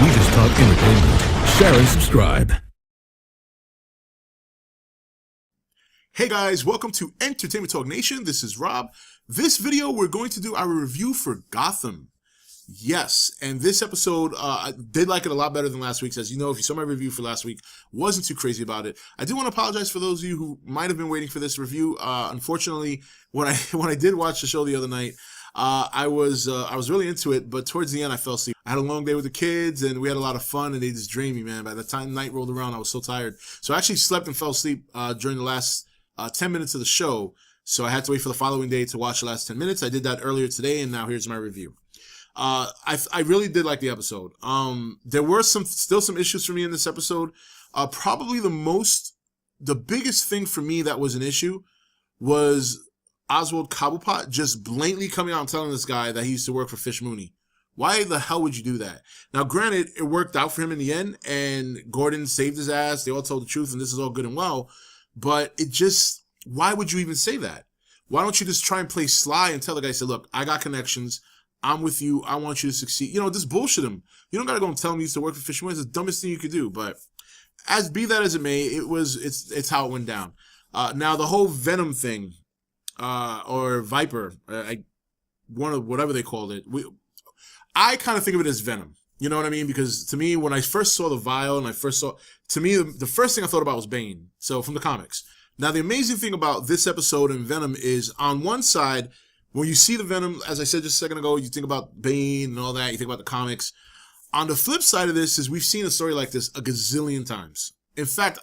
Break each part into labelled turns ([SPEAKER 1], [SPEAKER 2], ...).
[SPEAKER 1] We just talk entertainment. Share and subscribe.
[SPEAKER 2] Hey guys, welcome to Entertainment Talk Nation. This is Rob. This video, we're going to do our review for Gotham. Yes, and this episode, I did like it a lot better than last week's. As you know, if you saw my review for last week, wasn't too crazy about it. I do want to apologize for those of you who might have been waiting for this review. Unfortunately, when I did watch the show the other night, I was really into it, but towards the end I fell asleep. I had a long day with the kids, and we had a lot of fun, and they just drained me, man. By the time night rolled around, I was so tired. So I actually slept and fell asleep during the last 10 minutes of the show. So I had to wait for the following day to watch the last 10 minutes. I did that earlier today, and now here's my review. I really did like the episode. There were still some issues for me in this episode. Probably the biggest thing for me that was an issue was Oswald Cobblepot just blatantly coming out and telling this guy that he used to work for Fish Mooney. Why the hell would you do that? Now, granted, it worked out for him in the end, and Gordon saved his ass. They all told the truth, and this is all good and well. But why would you even say that? Why don't you just try and play sly and tell the guy, say, look, I got connections. I'm with you. I want you to succeed. You know, just bullshit him. You don't got to go and tell him you used to work for Fish Mooney. It's the dumbest thing you could do. But be that as it may, it's how it went down. Now, the whole Venom thing, or Viper, whatever they called it, I kind of think of it as Venom. You know what I mean? Because to me, when I first saw the vial and the first thing I thought about was Bane. So from the comics. Now, the amazing thing about this episode and Venom is, on one side, when you see the Venom, as I said just a second ago, you think about Bane and all that, you think about the comics. On the flip side of this is we've seen a story like this a gazillion times. In fact,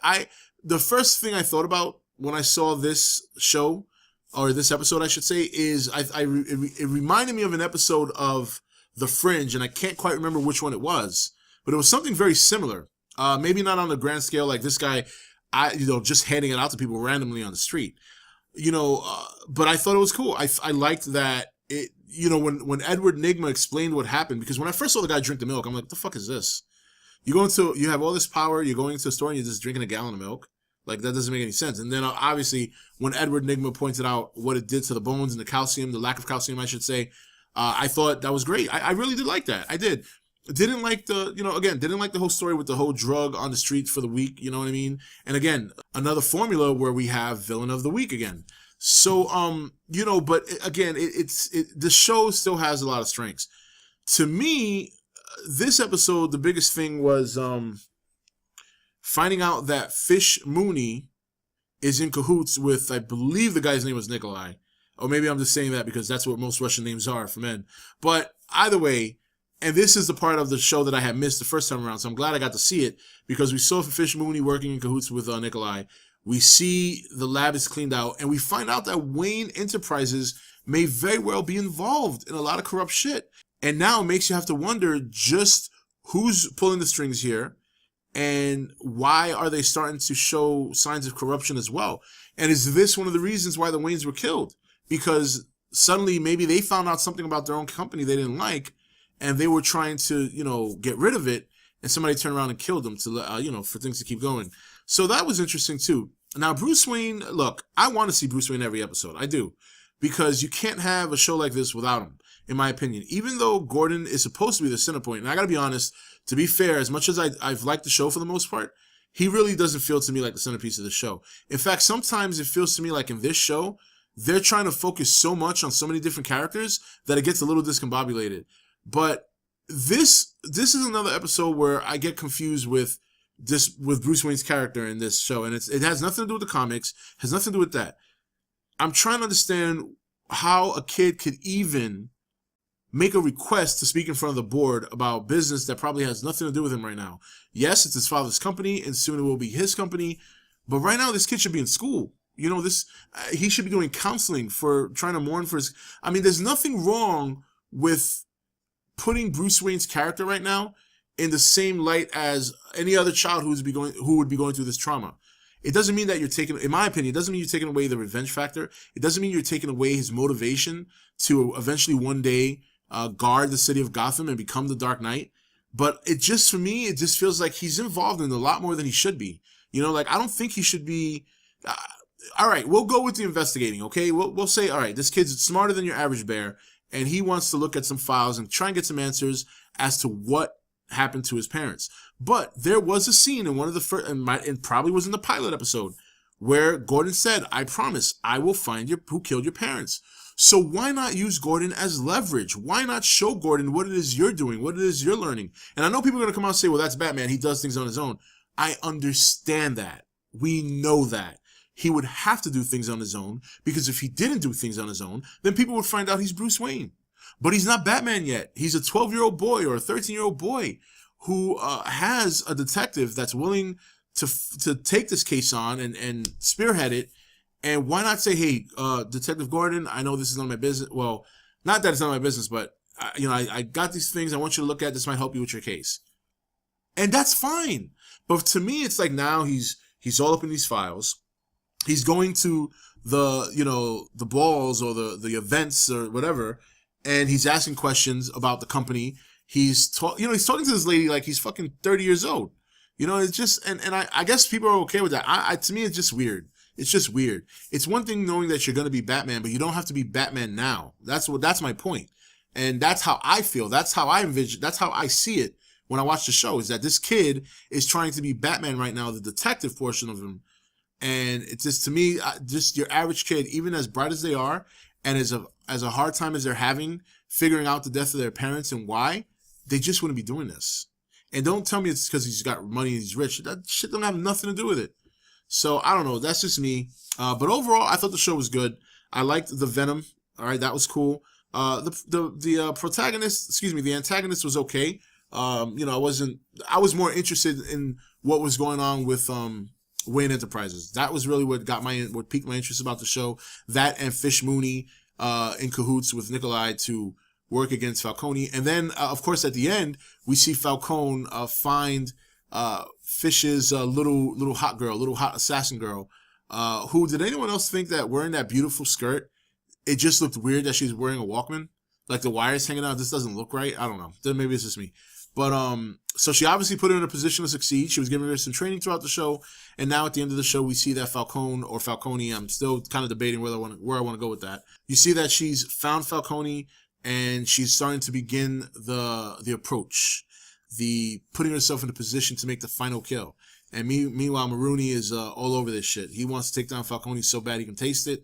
[SPEAKER 2] the first thing I thought about when I saw this show, or this episode, I should say, is it reminded me of an episode of The Fringe, and I can't quite remember which one it was, but it was something very similar. Maybe not on the grand scale like this guy, just handing it out to people randomly on the street. But I thought it was cool. I liked that it, when Edward Nygma explained what happened, because when I first saw the guy drink the milk, I'm like, what the fuck is this? You have all this power, you're going into a store and you're just drinking a gallon of milk? Like, that doesn't make any sense. And then obviously, when Edward Nygma pointed out what it did to the bones and the calcium, the lack of calcium, I should say, I thought that was great. I really did like that. I did. Didn't like didn't like the whole story with the whole drug on the streets for the week, you know what I mean? And again, another formula where we have villain of the week again. So, but again, the show still has a lot of strengths. To me, this episode, the biggest thing was finding out that Fish Mooney is in cahoots with, I believe the guy's name was Nikolai. Or maybe I'm just saying that because that's what most Russian names are for men. But either way, and this is the part of the show that I had missed the first time around, so I'm glad I got to see it, because we saw Fish Mooney working in cahoots with Nikolai. We see the lab is cleaned out, and we find out that Wayne Enterprises may very well be involved in a lot of corrupt shit. And now it makes you have to wonder just who's pulling the strings here, and why are they starting to show signs of corruption as well? And is this one of the reasons why the Waynes were killed? Because suddenly maybe they found out something about their own company they didn't like, and they were trying to, get rid of it, and somebody turned around and killed them to, for things to keep going. So that was interesting too. Now, Bruce Wayne, look, I want to see Bruce Wayne every episode. I do. Because you can't have a show like this without him, in my opinion. Even though Gordon is supposed to be the center point, and I gotta be honest, to be fair, as much as I've liked the show for the most part, he really doesn't feel to me like the centerpiece of the show. In fact, sometimes it feels to me like in this show, they're trying to focus so much on so many different characters that it gets a little discombobulated. But this is another episode where I get confused with Bruce Wayne's character in this show, and it has nothing to do with the comics, has nothing to do with that. I'm trying to understand how a kid could even make a request to speak in front of the board about business that probably has nothing to do with him right now. Yes, it's his father's company, and soon it will be his company, but right now this kid should be in school. He should be doing counseling for trying to mourn for his. I mean, there's nothing wrong with putting Bruce Wayne's character right now in the same light as any other child who would be going through this trauma. It doesn't mean that you're taking, in my opinion, it doesn't mean you're taking away the revenge factor. It doesn't mean you're taking away his motivation to eventually one day guard the city of Gotham and become the Dark Knight. But for me, it just feels like he's involved in a lot more than he should be. I don't think he should be. All right, we'll go with the investigating, okay? We'll say, all right, this kid's smarter than your average bear, and he wants to look at some files and try and get some answers as to what happened to his parents. But there was a scene in one of the first, and probably was in the pilot episode, where Gordon said, "I promise I will find who killed your parents." So why not use Gordon as leverage? Why not show Gordon what it is you're doing, what it is you're learning? And I know people are going to come out and say, well, that's Batman. He does things on his own. I understand that. We know that. He would have to do things on his own, because if he didn't do things on his own, then people would find out he's Bruce Wayne. But he's not Batman yet. He's a 12-year-old boy or a 13-year-old boy who has a detective that's willing to take this case on and spearhead it. And why not say, hey, Detective Gordon, I know this is none of my business. Well, not that it's none of my business, but I got these things I want you to look at. This might help you with your case. And that's fine. But to me, it's like now he's all up in these files. He's going to the balls or the events or whatever, and he's asking questions about the company. He's talking to this lady like he's fucking 30 years old. It's just, and I guess people are okay with that. To me, it's just weird. It's just weird. It's one thing knowing that you're going to be Batman, but you don't have to be Batman now. That's my point. And that's how I feel. That's how I envision. That's how I see it when I watch the show, is that this kid is trying to be Batman right now, the detective portion of him. And it's just, to me, just your average kid, even as bright as they are, and as a hard time as they're having figuring out the death of their parents and why, they just wouldn't be doing this. And don't tell me it's because he's got money and he's rich. That shit don't have nothing to do with it. So, I don't know. That's just me. But overall, I thought the show was good. I liked the Venom. All right, that was cool. The protagonist, the antagonist was okay. I was more interested in what was going on with Wayne Enterprises. That was really what piqued my interest about the show. That and Fish Mooney in cahoots with Nikolai to work against Falcone. And then, of course, at the end, we see Falcone find Fish's little hot assassin girl, who, did anyone else think that wearing that beautiful skirt, it just looked weird that she's wearing a Walkman? Like the wires hanging out, this doesn't look right? I don't know. Then maybe it's just me. But so she obviously put her in a position to succeed. She was giving her some training throughout the show, and now at the end of the show, we see that Falcone. I'm still kind of debating where I want to go with that. You see that she's found Falcone, and she's starting to begin the approach, the putting herself in a position to make the final kill. And meanwhile, Mooney is all over this shit. He wants to take down Falcone so bad he can taste it,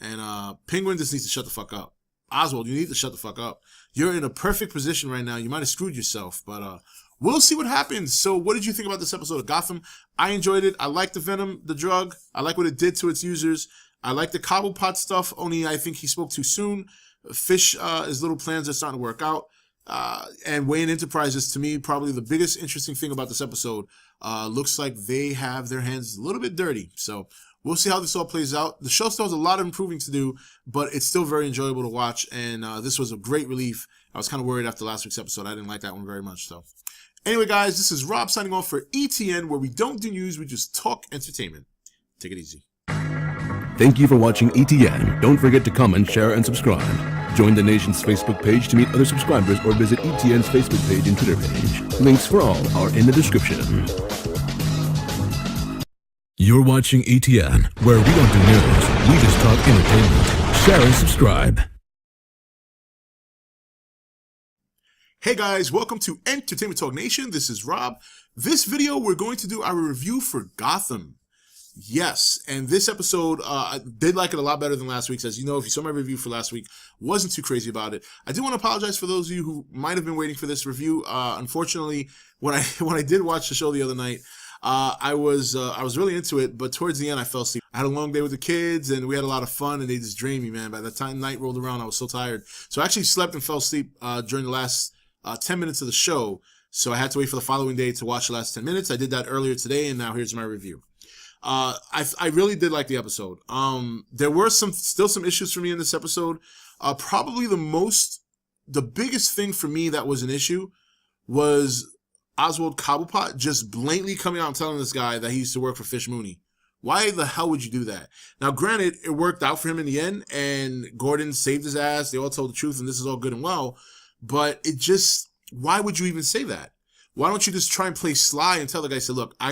[SPEAKER 2] and Penguin just needs to shut the fuck up. Oswald, you need to shut the fuck up. You're in a perfect position right now. You might have screwed yourself, but we'll see what happens. So what did you think about this episode of Gotham? I enjoyed it. I like the Venom, the drug. I like what it did to its users. I like the Cobblepot stuff, only I think he spoke too soon. Fish, his little plans are starting to work out. And Wayne Enterprises, to me, probably the biggest interesting thing about this episode. Looks like they have their hands a little bit dirty. So we'll see how this all plays out. The show still has a lot of improving to do, but it's still very enjoyable to watch, and this was a great relief. I was kind of worried after last week's episode. I didn't like that one very much, so. Anyway, guys, this is Rob signing off for ETN, where we don't do news, we just talk entertainment. Take it easy.
[SPEAKER 1] Thank you for watching ETN. Don't forget to comment, share, and subscribe. Join the nation's Facebook page to meet other subscribers or visit ETN's Facebook page and Twitter page. Links for all are in the description. You're watching ETN, where we don't do news, we just talk entertainment. Share and subscribe.
[SPEAKER 2] Hey guys, welcome to Entertainment Talk Nation. This is Rob. This video, we're going to do our review for Gotham. Yes, and this episode, I did like it a lot better than last week's. As you know, if you saw my review for last week, wasn't too crazy about it. I do want to apologize for those of you who might have been waiting for this review. Unfortunately, when I did watch the show the other night, I was really into it, but towards the end I fell asleep. I had a long day with the kids, and we had a lot of fun, and they just drained me, man. By the time night rolled around, I was so tired. So I actually slept and fell asleep during the last 10 minutes of the show. So I had to wait for the following day to watch the last 10 minutes. I did that earlier today, and now here's my review. I really did like the episode. There were still some issues for me in this episode. Probably the biggest thing for me that was an issue was Oswald Cobblepot just blatantly coming out and telling this guy that he used to work for Fish Mooney. Why the hell would you do that? Now, granted, it worked out for him in the end, and Gordon saved his ass. They all told the truth, and this is all good and well. But why would you even say that? Why don't you just try and play sly and tell the guy, say, look, I